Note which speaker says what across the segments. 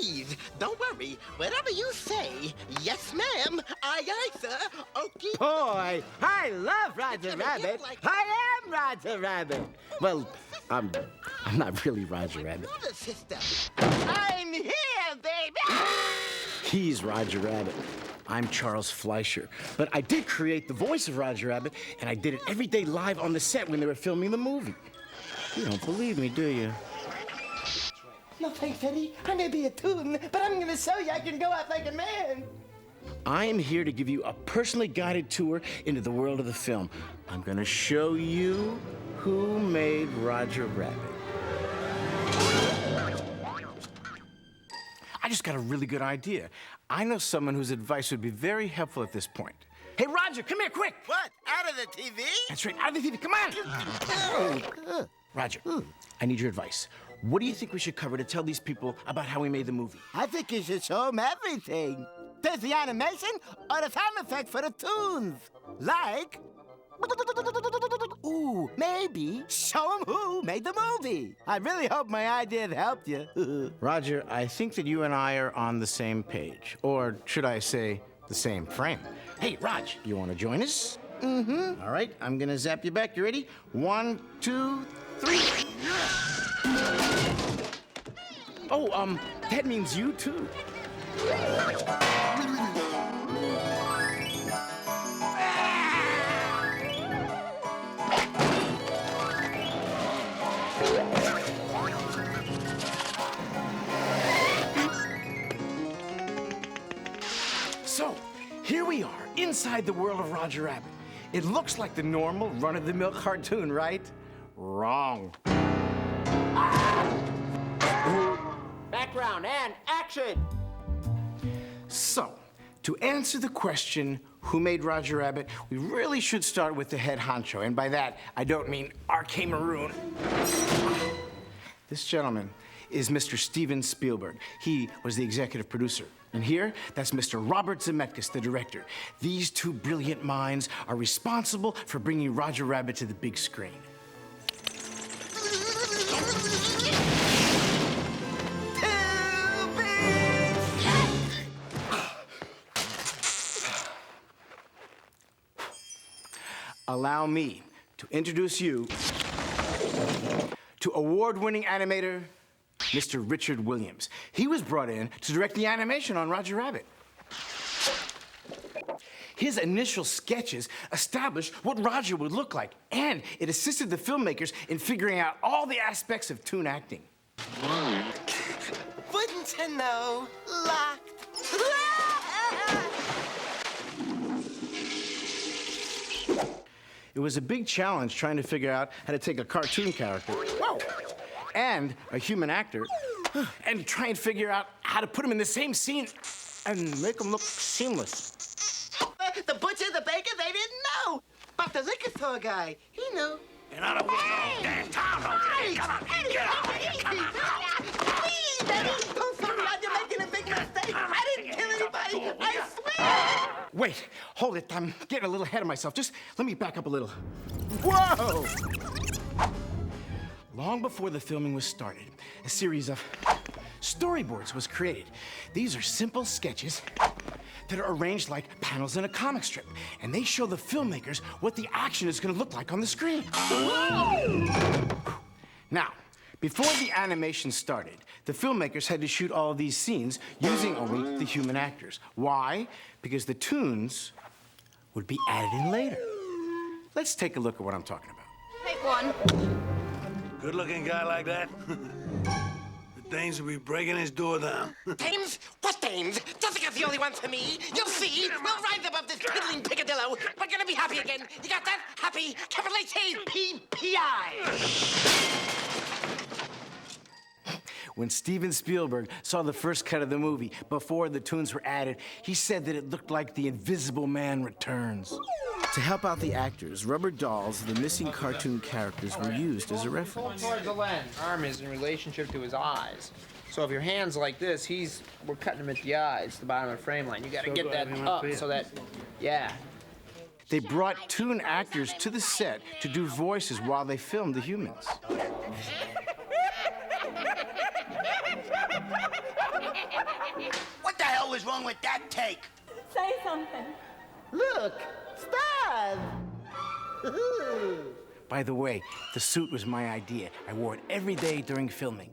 Speaker 1: please, don't worry. Whatever you say, yes, ma'am. Aye, sir. Okay.
Speaker 2: Boy, I love Roger Rabbit. I am Roger Rabbit. Well, I'm not really Roger Rabbit.
Speaker 1: Sister. I'm here, baby.
Speaker 2: He's Roger Rabbit. I'm Charles Fleischer. But I did create the voice of Roger Rabbit, and I did it every day live on the set when they were filming the movie. You don't believe me, do you?
Speaker 1: No thanks, Eddie. I may be a toon, but I'm gonna show you I can go out like a man.
Speaker 2: I am here to give you a personally guided tour into the world of the film. I'm gonna show you who made Roger Rabbit. I just got a really good idea. I know someone whose advice would be very helpful at this point. Hey, Roger, come here, quick!
Speaker 1: What? Out of the TV?
Speaker 2: That's right, out of the TV, come on! Roger, I need your advice. What do you think we should cover to tell these people about how we made the movie?
Speaker 1: I think you should show them everything. There's the animation or the sound effects for the tunes. Like... Ooh, maybe show them who made the movie. I really hope my ideas helped you.
Speaker 2: Roger, I think that you and I are on the same page. Or should I say, the same frame. Hey, Raj, you want to join us?
Speaker 1: Mm-hmm.
Speaker 2: All right, I'm going to zap you back. You ready? 1, 2, 3. Oh, that means you too. So, here we are, inside the world of Roger Rabbit. It looks like the normal, run-of-the-mill cartoon, right? Wrong.
Speaker 3: Background and action!
Speaker 2: So, to answer the question, who made Roger Rabbit, we really should start with the head honcho. And by that, I don't mean R.K. Maroon. This gentleman is Mr. Steven Spielberg. He was the executive producer. And here, that's Mr. Robert Zemeckis, the director. These two brilliant minds are responsible for bringing Roger Rabbit to the big screen. Allow me to introduce you to award-winning animator, Mr. Richard Williams. He was brought in to direct the animation on Roger Rabbit. His initial sketches established what Roger would look like, and it assisted the filmmakers in figuring out all the aspects of toon acting.
Speaker 1: Wouldn't you know? Locked.
Speaker 2: It was a big challenge trying to figure out how to take a cartoon character, whoa, and a human actor, and try and figure out how to put them in the same scene and make them look seamless.
Speaker 1: The butcher, the baker, they didn't know. But the liquor store guy, he knew.
Speaker 4: And I don't want no damn time, don't you? Come on, get out of here, come on.
Speaker 1: Please, Eddie, don't tell me you're making a big mistake. I didn't kill anybody, I swear.
Speaker 2: Wait, hold it. I'm getting a little ahead of myself. Just let me back up a little. Whoa! Long before the filming was started, a series of storyboards was created. These are simple sketches that are arranged like panels in a comic strip, and they show the filmmakers what the action is going to look like on the screen. Now, before the animation started, the filmmakers had to shoot all of these scenes using only the human actors. Why? Because the tunes would be added in later. Let's take a look at what I'm talking about.
Speaker 5: Take one.
Speaker 4: Good-looking guy like that? The dames will be breaking his door down.
Speaker 1: Dames? What dames? Jessica's the only one for me. You'll see. We'll rise above this piddling picadillo. We're gonna be happy again. You got that? Happy. Capital H-A-P-P-I.
Speaker 2: When Steven Spielberg saw the first cut of the movie, before the tunes were added, he said that it looked like the Invisible Man returns. To help out the actors, rubber dolls of the missing cartoon characters were used as a reference.
Speaker 3: Towards the lens. Arm is in relationship to his eyes. So if your hand's like this, we're cutting him at the eyes, the bottom of the frame line. You gotta get that up so that, yeah.
Speaker 2: They brought toon actors to the set to do voices while they filmed the humans.
Speaker 5: wrong with that take?
Speaker 6: Say something.
Speaker 5: Look, stars.
Speaker 2: By the way, the suit was my idea. I wore it every day during filming.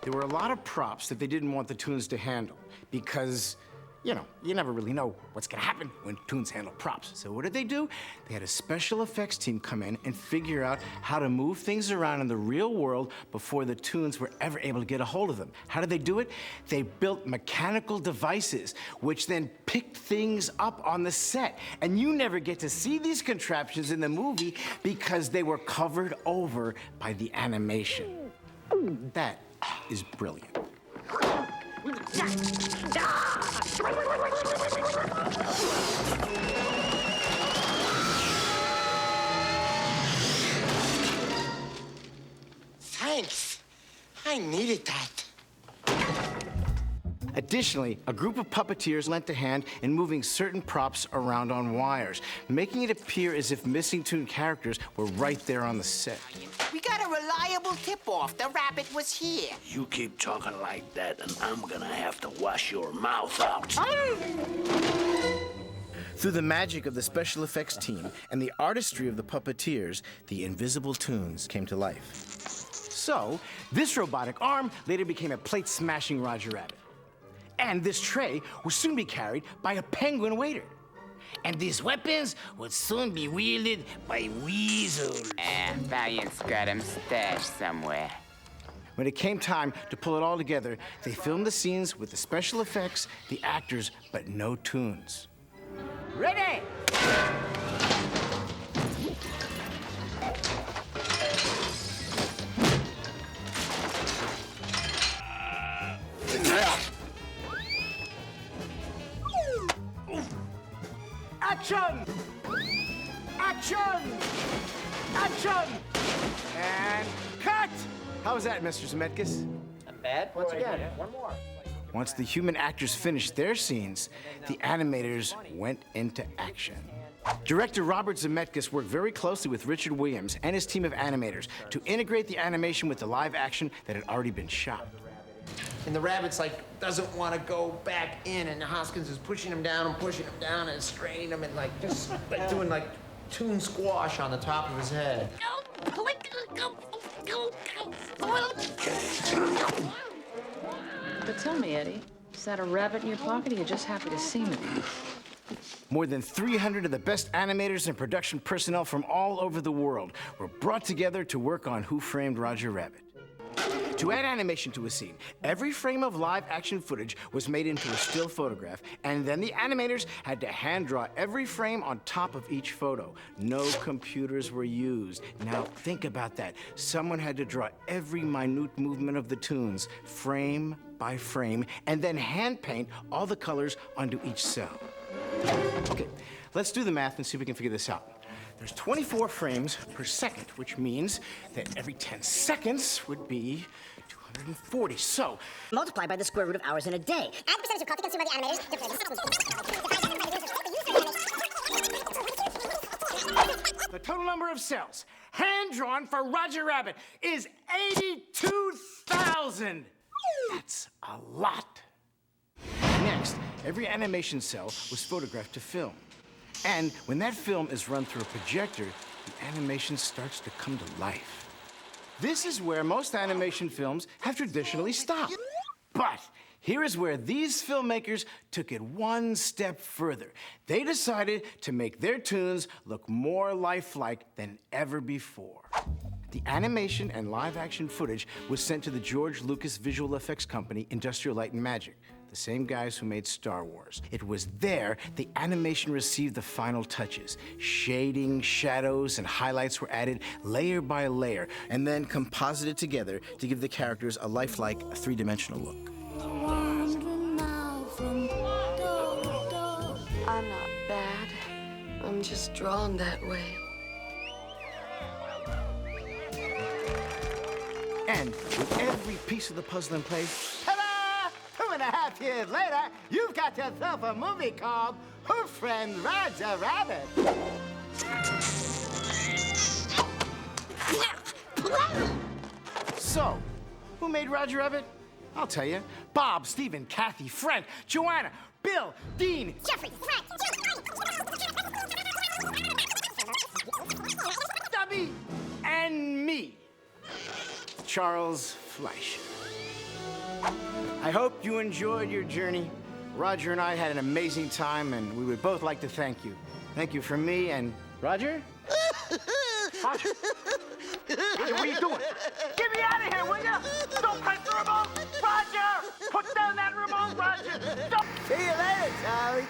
Speaker 2: There were a lot of props that they didn't want the Toons to handle because, you know, you never really know what's gonna happen when Toons handle props. So what did they do? They had a special effects team come in and figure out how to move things around in the real world before the Toons were ever able to get a hold of them. How did they do it? They built mechanical devices, which then picked things up on the set. And you never get to see these contraptions in the movie because they were covered over by the animation. That is brilliant.
Speaker 1: Thanks. I needed that.
Speaker 2: Additionally, a group of puppeteers lent a hand in moving certain props around on wires, making it appear as if missing Toon characters were right there on the set.
Speaker 5: We got a reliable tip-off. The rabbit was here.
Speaker 4: You keep talking like that, and I'm gonna have to wash your mouth out.
Speaker 2: Through the magic of the special effects team and the artistry of the puppeteers, the invisible Toons came to life. So, this robotic arm later became a plate-smashing Roger Rabbit. And this tray would soon be carried by a penguin waiter.
Speaker 5: And these weapons would soon be wielded by weasels.
Speaker 7: Valiant's got him stashed somewhere.
Speaker 2: When it came time to pull it all together, they filmed the scenes with the special effects, the actors, but no Toons.
Speaker 5: Ready?
Speaker 2: Action! Action! Action! And cut! How was that, Mr. Zemeckis?
Speaker 3: Not bad. Once again, one more.
Speaker 2: Once the human actors finished their scenes, the animators went into action. Director Robert Zemeckis worked very closely with Richard Williams and his team of animators to integrate the animation with the live action that had already been shot.
Speaker 3: And the rabbit's like, doesn't want to go back in, and Hoskins is pushing him down and straining him and like just like doing like Toon squash on the top of his head.
Speaker 6: But tell me, Eddie, is that a rabbit in your pocket, or you're just happy to see me?
Speaker 2: More than 300 of the best animators and production personnel from all over the world were brought together to work on Who Framed Roger Rabbit. To add animation to a scene, every frame of live action footage was made into a still photograph, and then the animators had to hand draw every frame on top of each photo. No computers were used. Now think about that. Someone had to draw every minute movement of the Toons, frame by frame, and then hand paint all the colors onto each cell. Okay, let's do the math and see if we can figure this out. There's 24 frames per second, which means that every 10 seconds would be 240. So,
Speaker 8: multiply by the square root of hours in a day. Add the percentage of coffee consumed by the animators.
Speaker 2: the total number of cells hand-drawn for Roger Rabbit is 82,000. That's a lot. Next, every animation cell was photographed to film. And when that film is run through a projector, the animation starts to come to life. This is where most animation films have traditionally stopped. But here is where these filmmakers took it one step further. They decided to make their Toons look more lifelike than ever before. The animation and live-action footage was sent to the George Lucas Visual Effects Company, Industrial Light and Magic, the same guys who made Star Wars. It was there the animation received the final touches. Shading, shadows, and highlights were added layer by layer, and then composited together to give the characters a lifelike, three-dimensional look.
Speaker 9: I'm not bad. I'm just drawn that way.
Speaker 2: And with every piece of the puzzle in place, ta-da! 2.5 years later, you've got yourself a movie called Who Framed Roger Rabbit? So, who made Roger Rabbit? I'll tell you, Bob, Stephen, Kathy, Frank, Joanna, Bill, Dean,
Speaker 8: Jeffrey, Frank,
Speaker 2: Stubby, and me, Charles Fleisch. I hope you enjoyed your journey. Roger and I had an amazing time, and we would both like to thank you. Thank you from me and Roger. Roger, what are you doing? Get me out of here, will you? Don't press the remote! Roger! Put down that remote, Roger! Don't...
Speaker 3: See you later, Charlie.